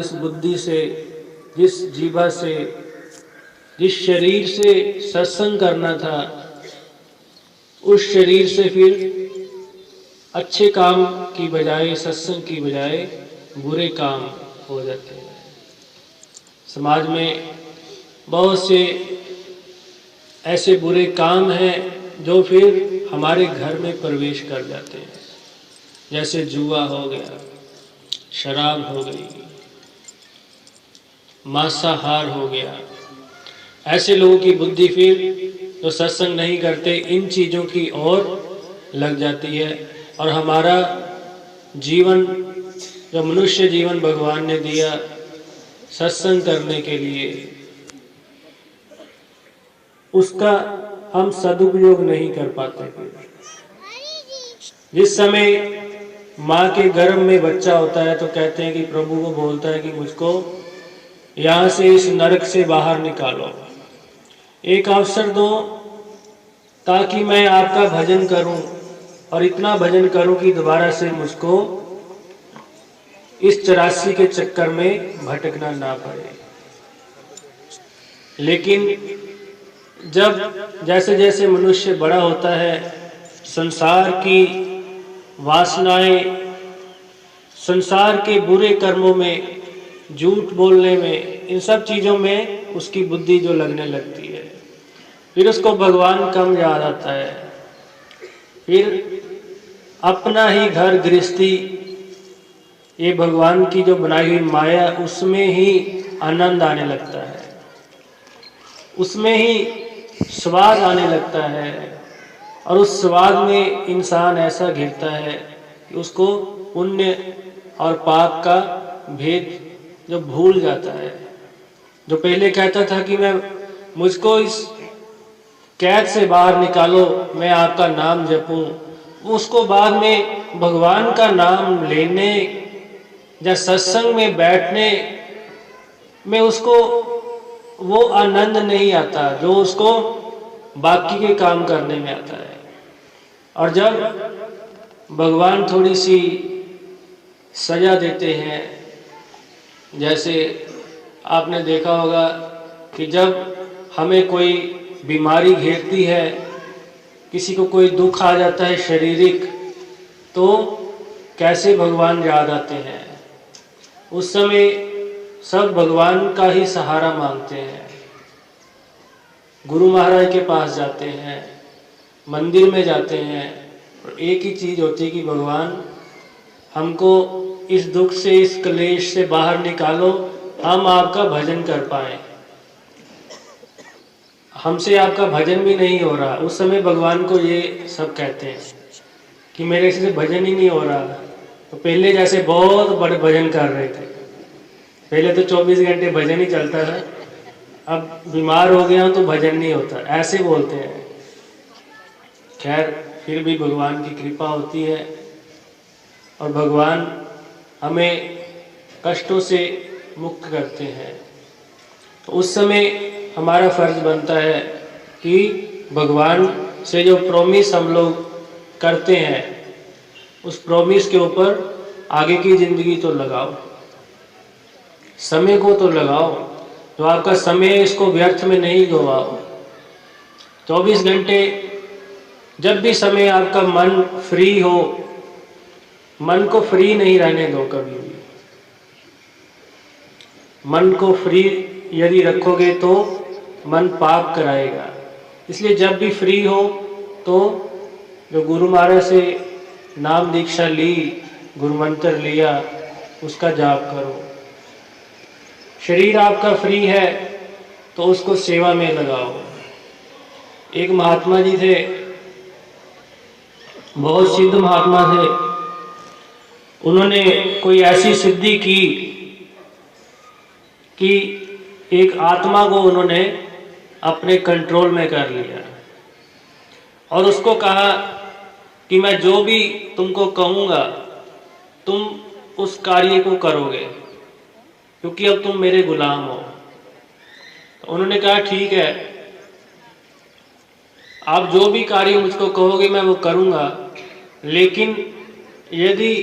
जिस बुद्धि से, जिस जीवा से, जिस शरीर से सत्संग करना था, उस शरीर से फिर अच्छे काम की बजाय, सत्संग की बजाय बुरे काम हो जाते हैं। समाज में बहुत से ऐसे बुरे काम हैं जो फिर हमारे घर में प्रवेश कर जाते हैं, जैसे जुआ हो गया, शराब हो गई, मांसाहार हो गया। ऐसे लोगों की बुद्धि फिर जो सत्संग नहीं करते इन चीज़ों की ओर लग जाती है, और हमारा जीवन, जो मनुष्य जीवन भगवान ने दिया सत्संग करने के लिए, उसका हम सदुपयोग नहीं कर पाते। जिस समय माँ के गर्भ में बच्चा होता है तो कहते हैं कि प्रभु को बोलता है कि मुझको यहाँ से, इस नरक से बाहर निकालो, एक अवसर दो ताकि मैं आपका भजन करूं, और इतना भजन करूं कि दोबारा से मुझको इस 84 के चक्कर में भटकना ना पड़े। लेकिन जब जैसे जैसे मनुष्य बड़ा होता है, संसार की वासनाएं, संसार के बुरे कर्मों में, झूठ बोलने में, इन सब चीज़ों में उसकी बुद्धि जो लगने लगती है, फिर उसको भगवान कम याद आता है। फिर अपना ही घर गृहस्थी, ये भगवान की जो बनाई हुई माया, उसमें ही आनंद आने लगता है, उसमें ही स्वाद आने लगता है, और उस स्वाद में इंसान ऐसा घिरता है कि उसको पुण्य और पाप का भेद जो भूल जाता है। जो पहले कहता था कि मुझको इस कैद से बाहर निकालो, मैं आपका नाम जपूं, उसको बाद में भगवान का नाम लेने या सत्संग में बैठने में उसको वो आनंद नहीं आता जो उसको बाकी के काम करने में आता है। और जब भगवान थोड़ी सी सजा देते हैं, जैसे आपने देखा होगा कि जब हमें कोई बीमारी घेरती है, किसी को कोई दुख आ जाता है शारीरिक, तो कैसे भगवान याद आते हैं। उस समय सब भगवान का ही सहारा मांगते हैं, गुरु महाराज के पास जाते हैं, मंदिर में जाते हैं, और एक ही चीज़ होती है कि भगवान हमको इस दुख से, इस क्लेश से बाहर निकालो, हम आपका भजन कर पाए। हमसे आपका भजन भी नहीं हो रहा। उस समय भगवान को ये सब कहते हैं कि मेरे से भजन ही नहीं हो रहा। तो पहले जैसे बहुत बड़े भजन कर रहे थे, पहले तो 24 घंटे भजन ही चलता था, अब बीमार हो गया तो भजन नहीं होता, ऐसे बोलते हैं। खैर, फिर भी भगवान की कृपा होती है, और भगवान हमें कष्टों से मुक्त करते हैं। तो उस समय हमारा फर्ज बनता है कि भगवान से जो प्रॉमिस हम लोग करते हैं, उस प्रॉमिस के ऊपर आगे की ज़िंदगी तो लगाओ, समय को तो लगाओ, जो आपका समय है इसको व्यर्थ में नहीं गवाओ। 24 घंटे जब भी समय आपका मन फ्री हो, मन को फ्री नहीं रहने दो कभी भी। मन को फ्री यदि रखोगे तो मन पाप कराएगा। इसलिए जब भी फ्री हो तो जो गुरु महाराज से नाम दीक्षा ली, गुरु मंत्र लिया, उसका जाप करो। शरीर आपका फ्री है तो उसको सेवा में लगाओ। एक महात्मा जी थे, बहुत सिद्ध महात्मा थे, उन्होंने कोई ऐसी सिद्धि की कि एक आत्मा को उन्होंने अपने कंट्रोल में कर लिया, और उसको कहा कि मैं जो भी तुमको कहूँगा तुम उस कार्य को करोगे, क्योंकि अब तुम मेरे गुलाम हो। तो उन्होंने कहा ठीक है, आप जो भी कार्य मुझको कहोगे मैं वो करूँगा, लेकिन यदि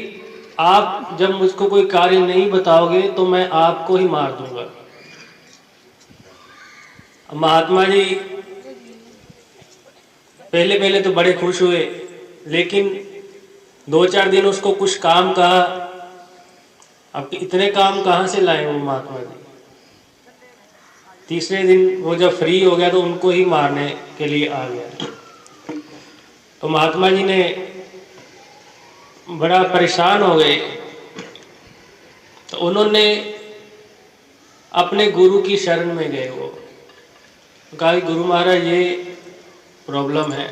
आप जब मुझको कोई कार्य नहीं बताओगे तो मैं आपको ही मार दूंगा। महात्मा जी पहले पहले तो बड़े खुश हुए, लेकिन 2-4 दिन उसको कुछ काम कहा। अब इतने काम कहाँ से लाए वो महात्मा जी। तीसरे दिन वो जब फ्री हो गया तो उनको ही मारने के लिए आ गया। तो महात्मा जी ने बड़ा परेशान हो गए। तो उन्होंने अपने गुरु की शरण में गए। वो कहा कि गुरु महाराज ये प्रॉब्लम है,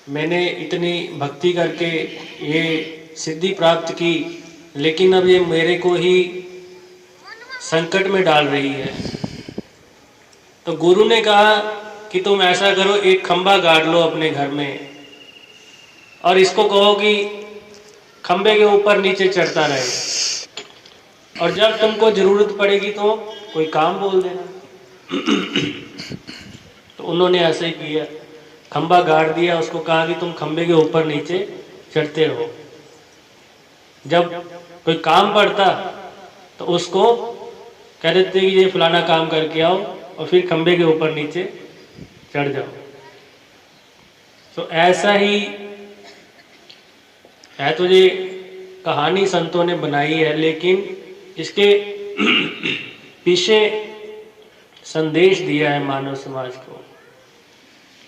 मैंने इतनी भक्ति करके ये सिद्धि प्राप्त की, लेकिन अब ये मेरे को ही संकट में डाल रही है। तो गुरु ने कहा कि तुम ऐसा करो, एक खंबा गाड़ लो अपने घर में और इसको कहो कि खंबे के ऊपर नीचे चढ़ता रहे, और जब तुमको जरूरत पड़ेगी तो कोई काम बोल देना। तो उन्होंने ऐसे ही किया, खंबा गाड़ दिया, उसको कहा कि तुम खंबे के ऊपर नीचे चढ़ते रहो। जब कोई काम पड़ता तो उसको कह देते कि ये फलाना काम करके आओ, और फिर खंबे के ऊपर नीचे चढ़ जाओ। तो ऐसा ही है। तो ये कहानी संतों ने बनाई है, लेकिन इसके पीछे संदेश दिया है मानव समाज को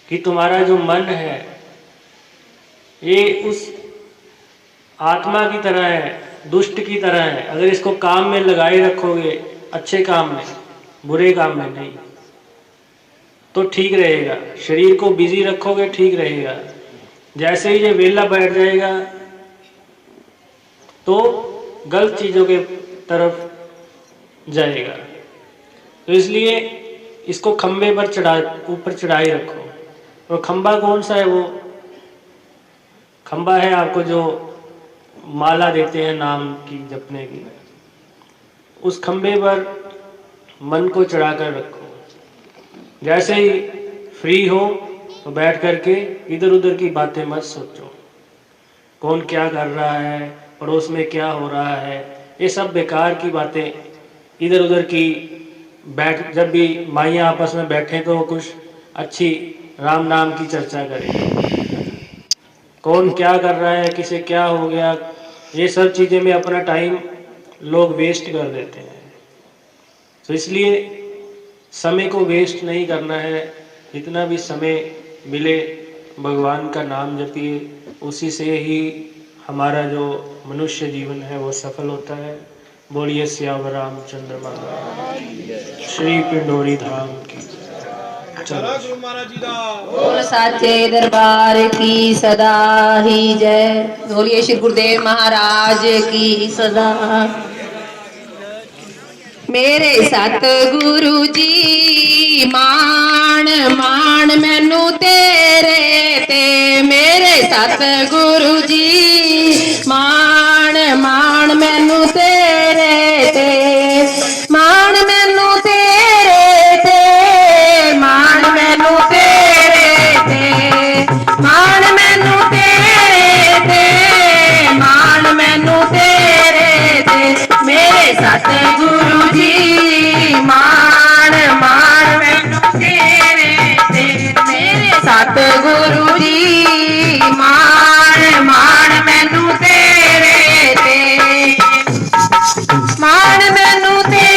कि तुम्हारा जो मन है ये उस आत्मा की तरह है, दुष्ट की तरह है। अगर इसको काम में लगाए रखोगे, अच्छे काम में, बुरे काम में नहीं, तो ठीक रहेगा। शरीर को बिजी रखोगे, ठीक रहेगा। जैसे ही ये वेला बैठ जाएगा तो गलत चीजों के तरफ जाएगा। तो इसलिए इसको खंबे पर ऊपर चढ़ाए रखो। और खंबा कौन सा है? वो खंबा है आपको जो माला देते हैं नाम की जपने की, उस खंबे पर मन को चढ़ाकर रखो। जैसे ही फ्री हो तो बैठ करके इधर उधर की बातें मत सोचो, कौन क्या कर रहा है, पड़ोस में क्या हो रहा है, ये सब बेकार की बातें इधर उधर की। जब भी माइयाँ आपस में बैठे तो कुछ अच्छी राम नाम की चर्चा करें। कौन क्या कर रहा है, किसे क्या हो गया, ये सब चीज़ें में अपना टाइम लोग वेस्ट कर देते हैं। तो इसलिए समय को वेस्ट नहीं करना है। जितना भी समय मिले भगवान का नाम जपिए, उसी से ही हमारा जो मनुष्य जीवन है वो सफल होता है। बोलिए सियावर रामचंद्र महाराज, श्री पिंडोरी धाम की। गुरु महाराज जी दा बोल साचे दरबार की सदा ही जय। बोलिए श्री गुरुदेव महाराज की सदा। मेरे सतगुरु जी मान मान मैनू तेरे ते, मेरे सतगुरु जी मान मान मैनू तेरे ते, मान मैनू तेरे ते, मान मैनू तेरे ते, मान मैनू तेरे ते, मान मैनू तेरे ते। मेरे सतगुरु जी मान मान मैनू तेरे ते, मेरे सतगुरु जी मान मान मैनू तेरे ते, मान मैनू तेरे